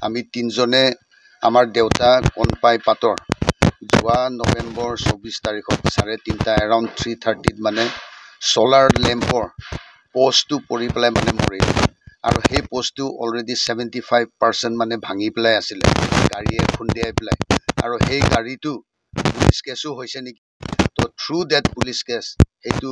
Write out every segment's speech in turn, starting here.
আমি তিনজনে আমাৰ দেউতা konpai pator যোৱা নৱেম্বৰ 24 তাৰিখত 3:30 এৰাউণ্ড 3:30 মানে সোলাৰ লেম্পৰ পোষ্টটো পৰি পেলাই মানে মৰিল আৰু সেই পোষ্টটো অলৰেডি 75% মানে ভাঙি পেলাই আছিলে গাড়ীয়ে খুন্দিয়াই পেলাই আৰু সেই গাড়ীটো পুলিচ কেছো হৈছে নেকি তো থ্ৰু দ্যাট পুলিচ কেছ সেইটো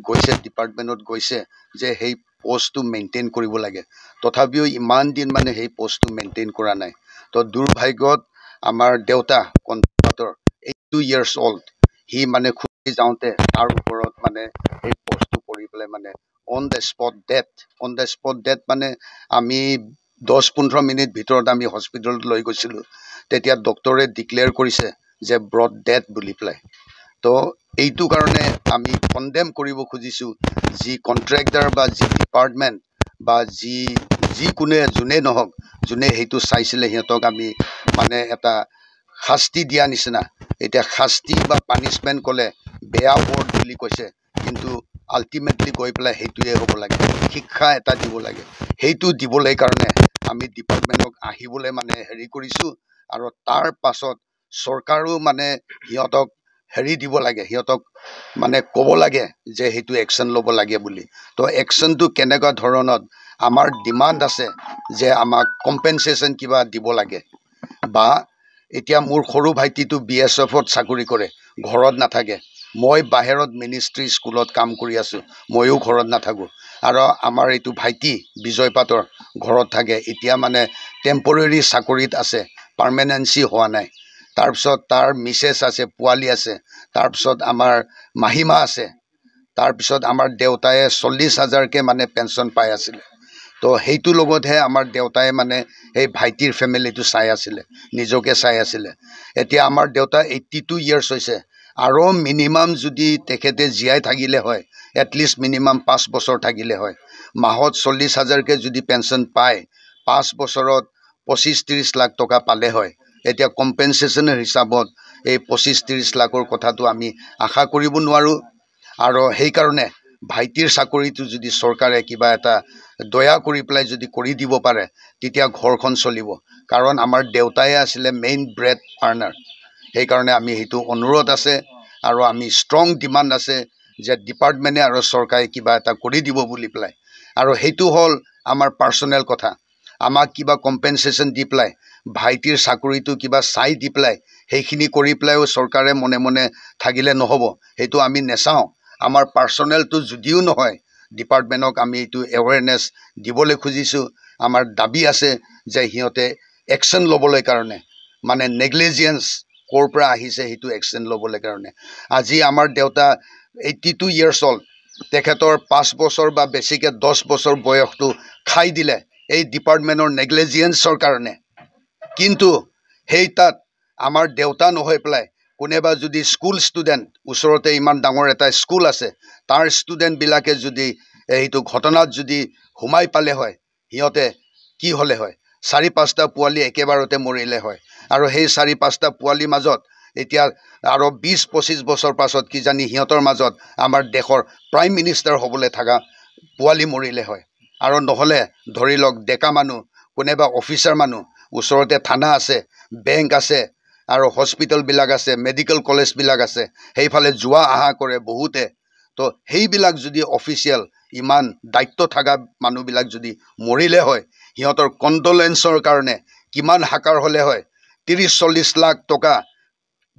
গৈছে ডিপাৰ্টমেণ্টত গৈছে যে সেই পোষ্টটো মেইনটেইন কৰিব লাগে তথাপিও ইমান দিন মানে সেই পোষ্টটো মেইনটেইন কৰা নাই তো দুৰ্ভাগ্যত আমাৰ দেউতা konpai 82 years old হি মানে খুলি যাওঁতে তাৰ ওপৰত মানে এই পোষ্টটো পৰি পেলাই মানে অন দ্য স্পট ডেথ মানে আমি 10-15 মিনিট ভিতৰত আমি হস্পিটেলত লৈ গৈছিলোঁ তেতিয়া ডক্টৰে ডিক্লেয়াৰ কৰিছে যে ব্ৰড ডেথ বুলি পেলাই তো এইটো কাৰণে আমি কণ্ডেম কৰিব খুজিছোঁ যি কণ্ট্ৰেক্টৰ বা যি ডিপাৰ্টমেণ্ট বা যি যোনে নহওক যোনে সেইটো চাইছিলে সিহঁতক আমি মানে এটা শাস্তি দিয়া নিচিনা এতিয়া শাস্তি বা পানিছমেণ্ট ক'লে বেয়া ৱৰ্ড বুলি কৈছে কিন্তু আল্টিমেটলি গৈ পেলাই সেইটোৱে হ'ব লাগে শিক্ষা এটা দিব লাগে সেইটো দিবলৈ কাৰণে আমি ডিপাৰ্টমেণ্টক আহিবলৈ মানে হেৰি কৰিছোঁ আৰু তাৰ পাছত চৰকাৰো মানে সিহঁতক হেৰি দিব লাগে সিহঁতক মানে ক'ব লাগে যে সেইটো একশ্যন ল'ব লাগে বুলি তো একশ্যনটো কেনেকুৱা ধৰণত আমাৰ ডিমাণ্ড আছে যে আমাক কম্পেনচেশ্যন কিবা দিব লাগে বা এতিয়া মোৰ সৰু ভাইটিটো BSFত চাকৰি কৰে ঘৰত নাথাকে মই বাহিৰত মিনিষ্ট্ৰী স্কুলত কাম কৰি আছোঁ ময়ো ঘৰত নাথাকোঁ আৰু আমাৰ এইটো ভাইটি বিজয় পাটৰ ঘৰত থাকে এতিয়া মানে টেম্পৰেৰী চাকৰিত আছে পাৰ্মানেন্সি হোৱা নাই তাৰপিছত তাৰ মিছেছ আছে পোৱালি আছে তাৰপিছত আমাৰ মাহিমা আছে তাৰপিছত আমাৰ দেউতায়ে 40,000কে মানে পেঞ্চন পাই আছিলে তো সেইটো লগতহে আমাৰ দেউতাই মানে এই ভাইটিৰ ফেমিলিটো চাই আছিলে নিজকে চাই আছিলে এতিয়া আমাৰ দেউতা 82 ইয়াৰ্ছ হৈছে আৰু মিনিমাম যদি তেখেতে জীয়াই থাকিলে হয় এটলিষ্ট মিনিমাম 5 বছৰ থাকিলে হয় মাহত 40,000কে যদি পেঞ্চন পায় 5 বছৰত 25-30 লাখ টকা পালে হয় এতিয়া কম্পেনচেশ্যনৰ হিচাপত এই 25-30 লাখৰ কথাটো আমি আশা কৰিব নোৱাৰোঁ আৰু সেইকাৰণে ভাইটিৰ চাকৰিটো যদি চৰকাৰে কিবা এটা দয়া কৰি পেলাই যদি কৰি দিব পাৰে তেতিয়া ঘৰখন চলিব কাৰণ আমাৰ দেউতাই আছিলে মেইন ব্ৰেড আৰ্নাৰ সেইকাৰণে আমি সেইটো অনুৰোধ আছে আৰু আমি ষ্ট্ৰং ডিমাণ্ড আছে যে ডিপাৰ্টমেণ্টে আৰু চৰকাৰে কিবা এটা কৰি দিব বুলি পেলাই আৰু সেইটো হ'ল আমাৰ পাৰ্চনেল কথা আমাক কিবা কম্পেনচেশ্যন দি পেলাই ভাইটিৰ চাকৰিটো কিবা চাই দি পেলাই সেইখিনি কৰি পেলাইও চৰকাৰে মনে মনে থাকিলে নহ'ব সেইটো আমি নেচাওঁ আমাৰ পাৰ্চনেলটো যদিও নহয় ডিপাৰ্টমেণ্টক আমি এইটো এৱেৰনেছ দিবলৈ খুজিছোঁ আমাৰ দাবী আছে যে সিহঁতে একশ্যন ল'বলৈ কাৰণে মানে নেগলিজেঞ্চ ক'ৰ পৰা আহিছে সেইটো একশ্যন ল'বলৈ কাৰণে আজি আমাৰ দেউতা 82 years old তেখেতৰ 5 বছৰ বা বেছিকৈ 10 বছৰ বয়সটো খাই দিলে এই ডিপাৰ্টমেণ্টৰ নেগলিজেঞ্চৰ কাৰণে কিন্তু সেই তাত আমাৰ দেউতা নহয় পেলাই কোনোবা যদি স্কুল ষ্টুডেণ্ট ওচৰতে ইমান ডাঙৰ এটা স্কুল আছে তাৰ ষ্টুডেণ্টবিলাকে যদি এইটো ঘটনাত যদি সোমাই পালে হয় সিহঁতে কি হ'লে হয় 4-5টা পোৱালি একেবাৰতে মৰিলে হয় আৰু সেই 4-5টা পোৱালিৰ মাজত এতিয়া আৰু 20-25 বছৰ পাছত কি জানি সিহঁতৰ মাজত আমাৰ দেশৰ প্ৰাইম মিনিষ্টাৰ হ'বলৈ থকা পোৱালি মৰিলে হয় আৰু নহ'লে ধৰি লওক ডেকা মানুহ কোনোবা অফিচাৰ মানুহ ওচৰতে থানা আছে বেংক আছে আৰু হস্পিটেলবিলাক আছে মেডিকেল কলেজবিলাক আছে সেইফালে যোৱা অহা কৰে বহুতে তো সেইবিলাক যদি অফিচিয়েল ইমান দায়িত্ব থকা মানুহবিলাক যদি মৰিলে হয় সিহঁতৰ কণ্ডোলেন্সৰ কাৰণে কিমান হাকাৰ হ'লে হয় 30-40 লাখ টকা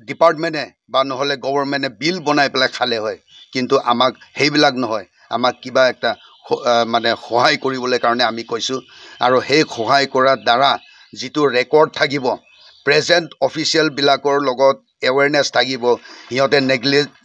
ডিপাৰ্টমেণ্টে বা নহ'লে গভৰ্ণমেণ্টে বিল বনাই পেলাই খালে হয় কিন্তু আমাক সেইবিলাক নহয় আমাক কিবা একটা মানে সহায় কৰিবলৈ কাৰণে আমি কৈছোঁ আৰু সেই সহায় কৰাৰ দ্বাৰা যিটো ৰেকৰ্ড থাকিব প্ৰেজেণ্ট অফিচিয়েলবিলাকৰ লগত এৱেৰনেছ থাকিব সিহঁতে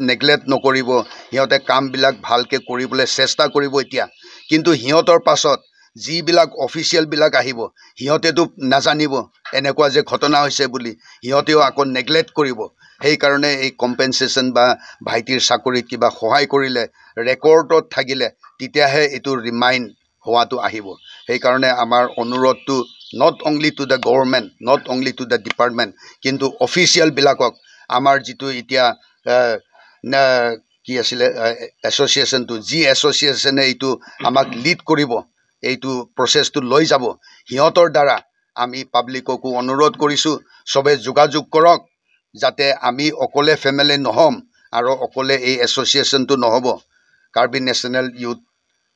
নেগলেক্ট নকৰিব সিহঁতে কামবিলাক ভালকৈ কৰিবলৈ চেষ্টা কৰিব এতিয়া কিন্তু সিহঁতৰ পাছত যিবিলাক অফিচিয়েলবিলাক আহিব সিহঁতেতো নাজানিব এনেকুৱা যে ঘটনা হৈছে বুলি সিহঁতেও আকৌ নেগলেক্ট কৰিব সেইকাৰণে এই কম্পেনচেশ্যন বা ভাইটিৰ চাকৰিত কিবা সহায় কৰিলে ৰেকৰ্ডত থাকিলে তেতিয়াহে এইটো ৰিমাইণ্ড হোৱাটো আহিব সেইকাৰণে আমাৰ অনুৰোধটো not only to the government not only to the department কিন্তু অফিচিয়েলবিলাকক আমাৰ যিটো এতিয়া কি আছিলে এছ'চিয়েশ্যনটো যি এছ'চিয়েশ্যনে এইটো আমাক লিড কৰিব এইটো প্ৰচেছটো লৈ যাব সিহঁতৰ দ্বাৰা আমি পাব্লিককো অনুৰোধ কৰিছোঁ সবে যোগাযোগ কৰক যাতে আমি অকলে ফেমিলি নহম আৰু অকলে এই এছ'চিয়েশ্যনটো নহ'ব কাৰ্বি নেশ্যনেল ইউথ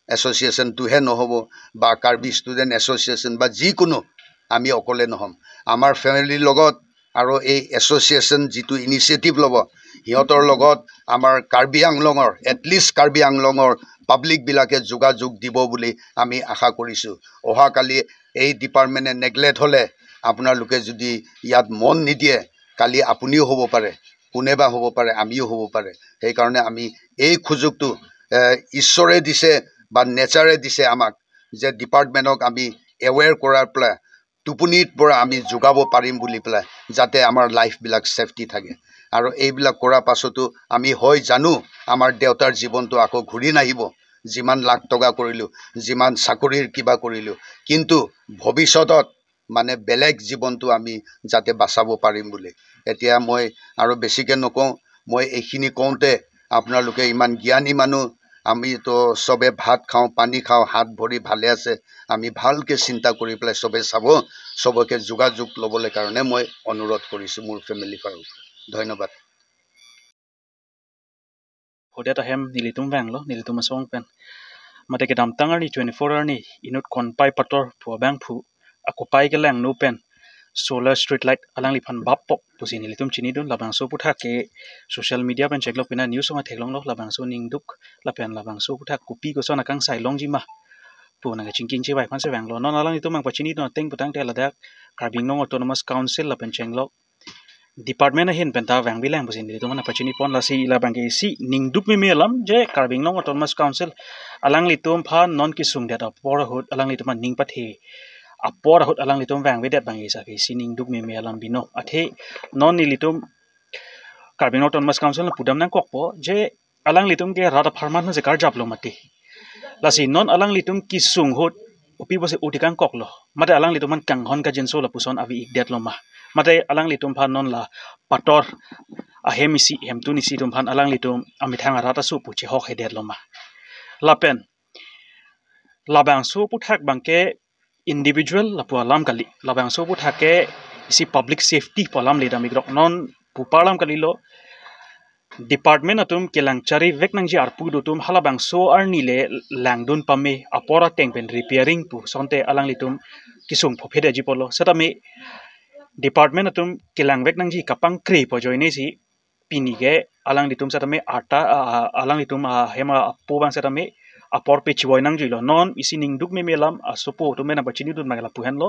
এছ'চিয়েশ্যনটোহে নহ'ব বা কাৰ্বি ষ্টুডেণ্ট এছ'চিয়েশ্যন বা যিকোনো আমি অকলে নহ'ম আমাৰ ফেমিলিৰ লগত আৰু এই এছ'চিয়েশ্যন যিটো ইনিচিয়েটিভ ল'ব সিহঁতৰ লগত আমাৰ কাৰ্বি আংলঙৰ এটলিষ্ট কাৰ্বি আংলঙৰ পাব্লিকবিলাকে যোগাযোগ দিব বুলি আমি আশা কৰিছোঁ অহাকালি এই ডিপাৰ্টমেণ্টে নেগলেক্ট হ'লে আপোনালোকে যদি ইয়াত মন নিদিয়ে কালি আপুনিও হ'ব পাৰে কোনেবা হ'ব পাৰে আমিও হ'ব পাৰে সেইকাৰণে আমি এই সুযোগটো ঈশ্বৰে দিছে বা নেচাৰে দিছে আমাক যে ডিপাৰ্টমেণ্টক আমি এৱেৰ কৰাৰ পেলাই টোপনিৰ পৰা আমি যোগাব পাৰিম বুলি পেলাই যাতে আমাৰ লাইফবিলাক ছেফটি থাকে আৰু এইবিলাক কৰাৰ পাছতো আমি হয় জানো আমাৰ দেউতাৰ জীৱনটো আকৌ ঘূৰি নাহিব যিমান লাখ টকা কৰিলোঁ যিমান চাকৰিৰ কিবা কৰিলোঁ কিন্তু ভৱিষ্যতত মানে বেলেগ জীৱনটো আমি যাতে বাচাব পাৰিম বুলি এতিয়া মই আৰু বেছিকৈ নকওঁ মই এইখিনি কওঁতে আপোনালোকে ইমান জ্ঞানী মানুহ আমিতো সবে ভাত খাওঁ পানী খাওঁ হাত ভৰি ভালে আছে আমি ভালকৈ চিন্তা কৰি পেলাই সবে চাব সবকে যোগাযোগ ল'বলৈ কাৰণে মই অনুৰোধ কৰিছোঁ মোৰ ফেমিলি ফালৰ ধন্যবাদ Hodet ahem nilitum banglo nilitum asong pen mate ke dam tangar ni 24 ni inut konpai pator pu bang phu akupai ke lang no pen solar street light alang li phan bap pok pusi nilitum chini dun labang so putha ke social media pen check lo pina news ma theklong lo labang so ning duk la pen labang so putha kupi ko sona kang sai long ji ma pu na chingking che bai phan se banglo non alang itu mang pachini don teng putang te ladak karbing nong autonomous council la pen chenglo department hin penta wang bilang pusin dili tumana pachini pon la si ila bangke si ningdup mi melam je karbing nong autonomous council alang litum pha non ki sung dat apor hot alang litum ning pathe apor hot alang litum wang bedat bangi sa ke si ningdup mi melam bino athe non ni litum karbing autonomous council na pudam nang kokpo je alang litum ke rada pharman na je kar japlo mati la si non alang litum ki sung hot upi bose utikang koklo mate alang litum man kang hon ka jinso la puson avi ikdet lo ma mate alang litum phan non la pator ahem isi hemtu ni si tum phan alang litum amithang arata su puchi hok hedet loma lapen labang su puthak bangke individual lapu alam kali labang su puthake isi public safety polam leda migrok non pupalam kali lo department atum kelangchari veknang ji arpu dutum halabang so arnile langdun pame apora tengpen repairing pu sonte alang litum kisung phopede ji polo setame department atum kilang vek nang ji kapang kri po joine si pinige alang litum satame ata alang litum hema apo bang satame apor pe chiwoi nang jilo non isi ning duk me melam asopo to mena bachini dun magala puhen lo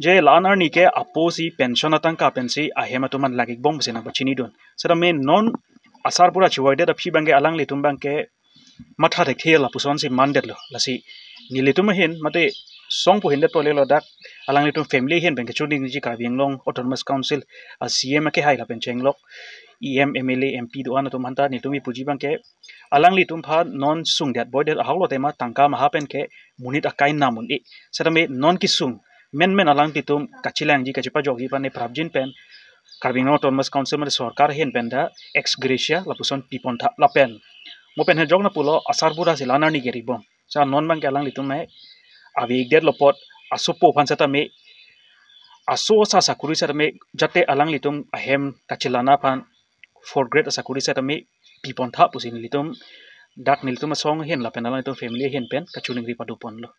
je lanar ni ke apo si pension atang ka pensi ahema to man lagik bom sena bachini dun satame non asar pura chiwoi de phi bangge alang litum bangke matha de khela puson si mandet lo lasi nilitum hen mate song po hindet pole lo dak alang litum family hen bang chuni ji ka binglong autonomous council a cm ke hai la pen chenglok em mla mp do an to manta ni tumi puji bang ke alang litum pha non sung dat boy det hawlo tema tangka ma hapen ke munit akai namun e serame non ki sung men alang litum kachilang ji kachipa jogi pan ne prabjin pen karbing autonomous council ma sarkar hen pen da ex gracia la puson pipon tha la pen mo pen he jogna pulo asar bura silanar ni geri bom sa non bang ke alang litum me avi igdet lopot asopo phan sata me aso sa sakuri sata me jate alang litum ahem kachilana phan for grade sakuri sata me pipon tha pusin litum dak nilitum song hen la pen alang litum family hen pen kachuning ri padu pon lo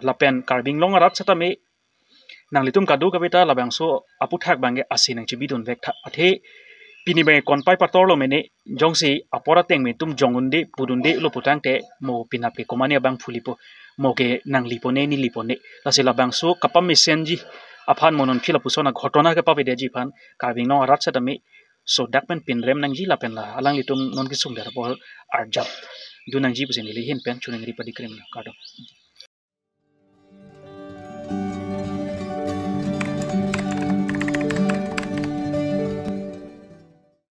la pen karbing long arat sata me nang litum kadu kabita labang so aputhak bange asinang chibidun vek tha athe pini bange konpai pator lo mene jongsi apora teng me tum jongunde pudunde lo putang te mo pinap ke komania bang fulipo moke nang lipone ni lipone lasila bangso kapam mesenji aphan monon phila pusona ghotona ke pabe deji phan karbing no arat satame so dakpen pinrem nang ji lapen la alang litum non ki sung dar bol arjap du nang ji pusen li hin pen chuning ri padikrem kado